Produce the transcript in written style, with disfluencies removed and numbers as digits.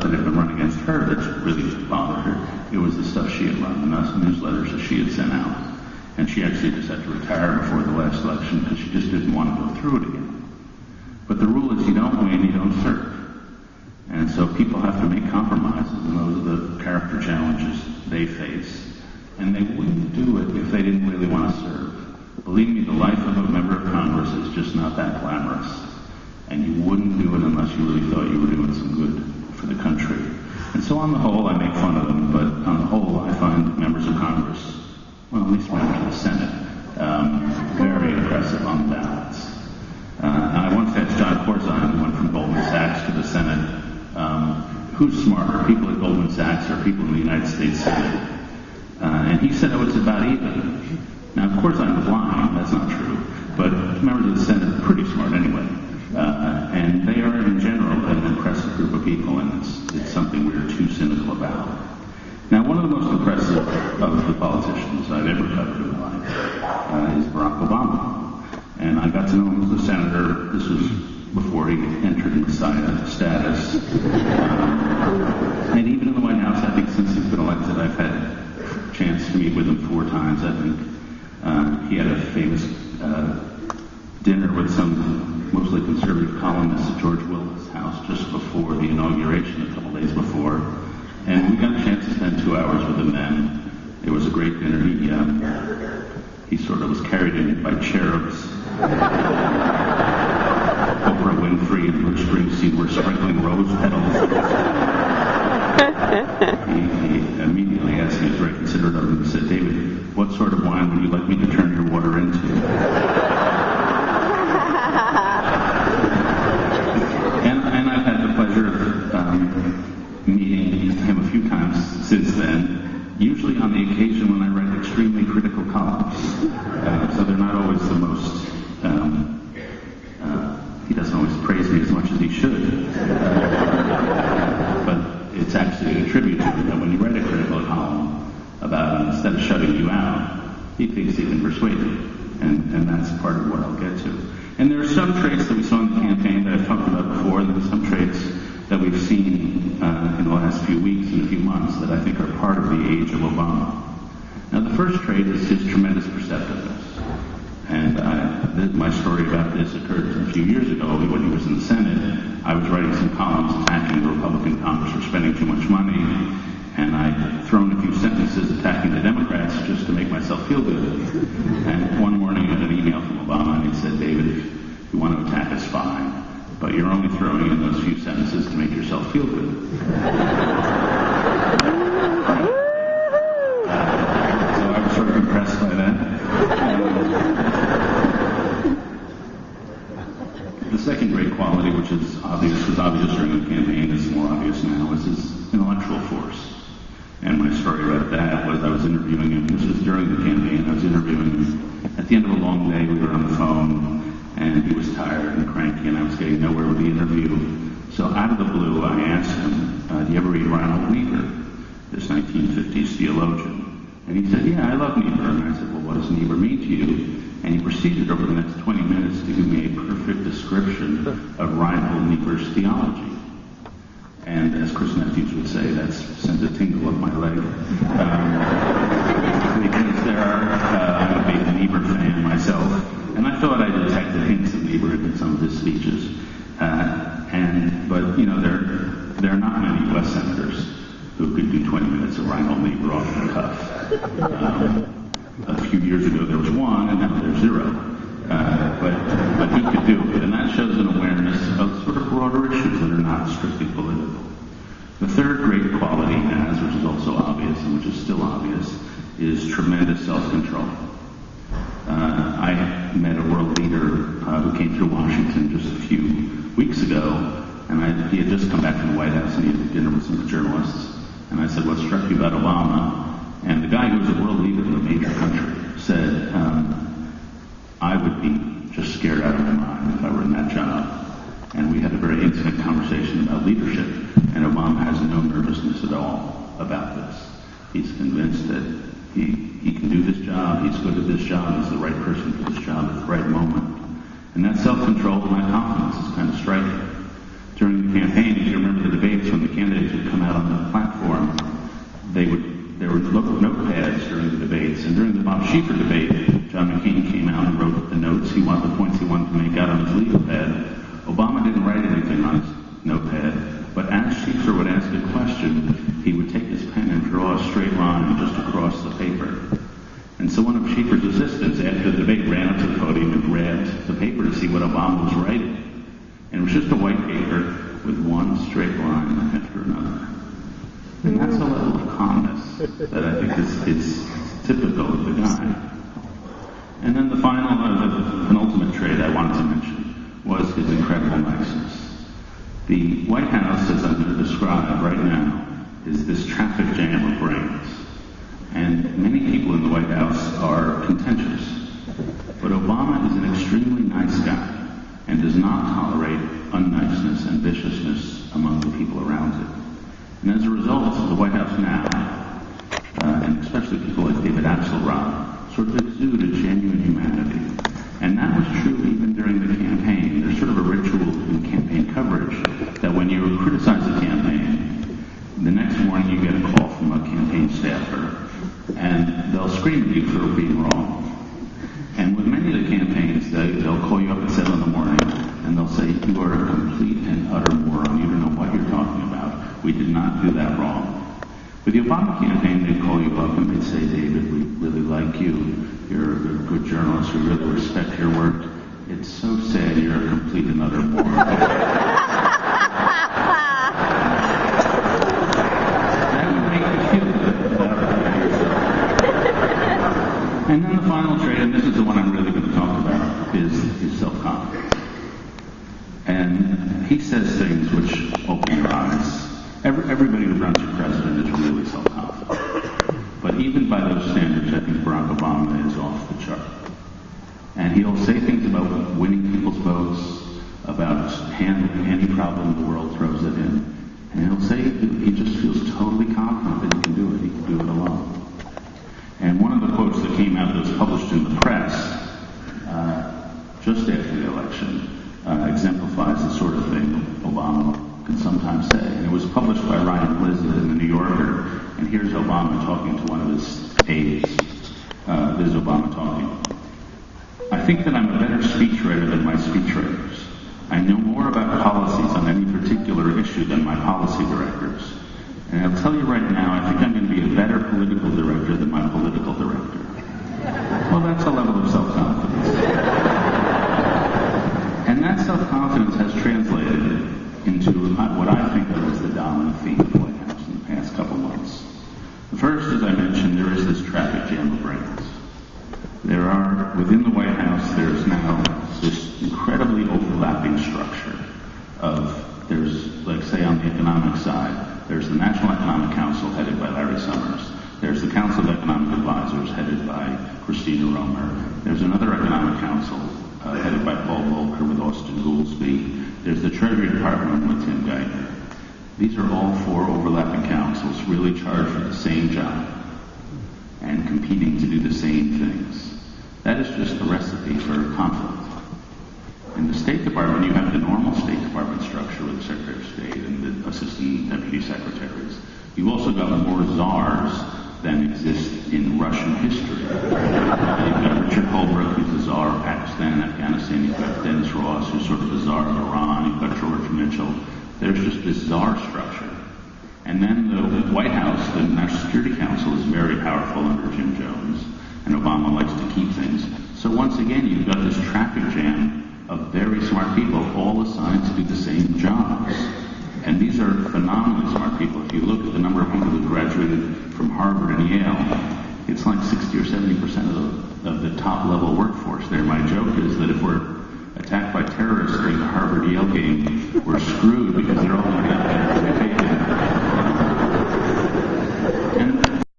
that had been run against her that really bothered her. It was the stuff she had run, the newsletters that she had sent out. And she actually just had to retire before the last election because she just didn't want to go through it again. But the rule is you don't win, you don't serve. And so people have to make compromises, and those are the character challenges they face. And they wouldn't do it if they didn't really want to serve. Believe me, the life of a member of Congress is just not that glamorous. And you wouldn't do it unless you really thought you were doing some good for the country. And so on the whole, I make fun of them, but on the whole, I find members of Congress, well, at least members of the Senate, very impressive on the balance. I once asked John Corzine, who went from Goldman Sachs to the Senate, who's smarter, people at Goldman Sachs or people in the United States Senate? And he said, oh, it's about even. Now, of course, I was lying. That's not true. But members of the Senate are pretty smart anyway. And they are, in general, an impressive group of people, and it's something we're too cynical about. Now, one of the most impressive of the politicians I've ever covered in my life is Barack Obama. And I got to know him as a senator. This was before he entered Messiah status. And even in the White House, I think since he's been elected, I've had a chance to meet with him 4 times. I think he had a famous dinner with some mostly conservative columnists at George Will's house just before the inauguration, a couple days before. And we got a chance to spend 2 hours with him then. It was a great dinner. He sort of was carried in by cherubs. Oprah Winfrey and Bruce Springsteen were sprinkling rose petals. He immediately asked me, very considerate of him, he said, David, what sort of wine would you like me to turn your water into? And I've had the pleasure of meeting him a few times since then, usually on the occasion when I write extremely critical columns. So they're not always the most, he doesn't always praise me as much as he should. But it's actually a tribute to him that when you write a critical column about him, instead of shutting you out, he thinks he can persuade you. And that's part of what I'll get to. And there are some traits that we saw in the campaign that I've talked about before, and there are some traits that we've seen in the last few weeks and a few months that I think are part of the age of Obama. Now, the first trait is his tremendous perceptiveness. And my story about this occurred a few years ago when he was in the Senate. I was writing some columns attacking the Republican Congress for spending too much money, and I'd thrown a few sentences attacking the Democrats just to make myself feel good. And one morning I got an email from Obama, and he said, David, if you want to attack us, fine, but you're only throwing in those few sentences to make yourself feel good. So I was sort of impressed by that. The second great quality, which was obvious during the campaign, is more obvious now, is his intellectual force. And my story about that was I was interviewing him, this was during the campaign, I was interviewing him at the end of a long day. We were on the phone, and he was tired and cranky, and I was getting nowhere with the interview. So out of the blue, I asked him, do you ever read Reinhold Niebuhr, this 1950s theologian? And he said, yeah, I love Niebuhr. And I said, well, what does Niebuhr mean to you? And he proceeded over the next 20 minutes to give me a perfect description of Reinhold Niebuhr's theology. And as Chris Matthews would say, that's sent a tingle up my leg. Because I'm a big Niebuhr fan myself, and I thought I detected hints of Niebuhr in some of his speeches. But there are not many U.S. senators who could do 20 minutes of Reinhold Niebuhr off the cuff. A few years ago there was one, and now there's 0. But he could do it, and that shows an awareness of sort of broader issues that are not strictly political. The third great quality he has, which is also obvious and which is still obvious, is tremendous self-control. I met a world leader who came through Washington just a few weeks ago, and he had just come back from the White House, and he had dinner with some journalists. And I said, what struck you about Obama? And the guy who was a world leader in a major country said, I would be just scared out of my mind if I were in that job. And we had a very intimate conversation about leadership, and Obama has no nervousness at all about this. He's convinced that he can do this job, he's good at this job, he's the right person for this job at the right moment. And that self-control and that confidence is kind of striking. During the campaign, if you remember the debates when the candidates candidates would come out on the platform, there were notepads during the debates, and during the Bob Schieffer debate, John McCain came out and wrote the notes the points he wanted to make out on his legal pad. Obama didn't write anything on his notepad, but as Schieffer would ask a question, he would take his pen and draw a straight line just across the paper. And so one of Schieffer's assistants, after the debate, ran up to the podium and grabbed the paper to see what Obama was writing. And it was just a white paper with one straight line after another. And that's a level of calmness that I think is typical of the guy. And then the penultimate trait I wanted to mention was his incredible niceness. The White House, as I'm going to describe right now, is this traffic jam of brains. And many people in the White House are contentious. But Obama is an extremely nice guy and does not tolerate unniceness and viciousness among the people around him. And as a result, the White House now, and especially people like David Axelrod, sort of exude a genuine humanity. And that was true even during the campaign. There's sort of a ritual in campaign coverage that when you criticize a campaign, the next morning you get a call from a campaign staffer, and they'll scream at you for being wrong. And with many of the campaigns, they'll call you up at 7 in the morning, and they'll say, you are a complete and utter moron. You don't know what you're talking about. We did not do that wrong. With the Obama campaign, they'd call you up and they'd say, David, we really like you. You're a good journalist. We really respect your work. It's so sad you're a complete and utter moron. That would make you feel good about yourself. And then the final trait, and this is the one I'm really going to talk about, is self-confidence. And he says things which open your eyes. Everybody who runs for president is really self-confident. But even by those standards, I think Barack Obama is off the chart. And he'll say things about winning people's votes, about handling any problem the world throws at him. And he'll say he just feels totally confident that he can do it. He can do it alone. And one of the quotes that came out that was published in the press just after the election exemplifies the sort of thing Obama can sometimes say. And it was published by Ryan Blizzard in the New Yorker. And here's Obama talking to one of his aides. This is Obama talking. I think that I'm a better speechwriter than my speechwriters. I know more about policies on any particular issue than my policy directors. And I'll tell you right now, I think I'm going to be a better political director than my political director. Well, that's a level of self-confidence. And that self-confidence has translated into what I think of as the dominant theme of the White House in the past couple months. The first, as I mentioned, there is this traffic jam of brains. There are, within the White House, there's now this incredibly overlapping structure of, there's, like say on the economic side, there's the National Economic Council headed by Larry Summers. There's the Council of Economic Advisors headed by Christina Romer. There's another Economic Council headed by Paul Volcker with Austin Goolsbee. There's the Treasury Department with Tim Geithner. These are all four overlapping councils really charged with the same job and competing to do the same things. That is just a recipe for conflict. In the State Department, you have the normal State Department structure with the Secretary of State and the Assistant Deputy Secretaries. You've also got more czars than exist in Russian history. You've got Richard Holbrooke, who's the czar of Pakistan and Afghanistan. You've got Dennis Ross, who's sort of the czar of Iran. You've got George Mitchell. There's just this czar structure. And then the White House, the National Security Council, is very powerful under Jim Jones, and Obama likes to keep things. So once again, you've got this traffic jam of very smart people, all assigned to do the same jobs. And these are phenomenally smart people. If you look at the number of people who graduated from Harvard and Yale, it's like 60 or 70% of the top-level workforce there. My joke is that if we're attacked by terrorists during the Harvard-Yale game, we're screwed because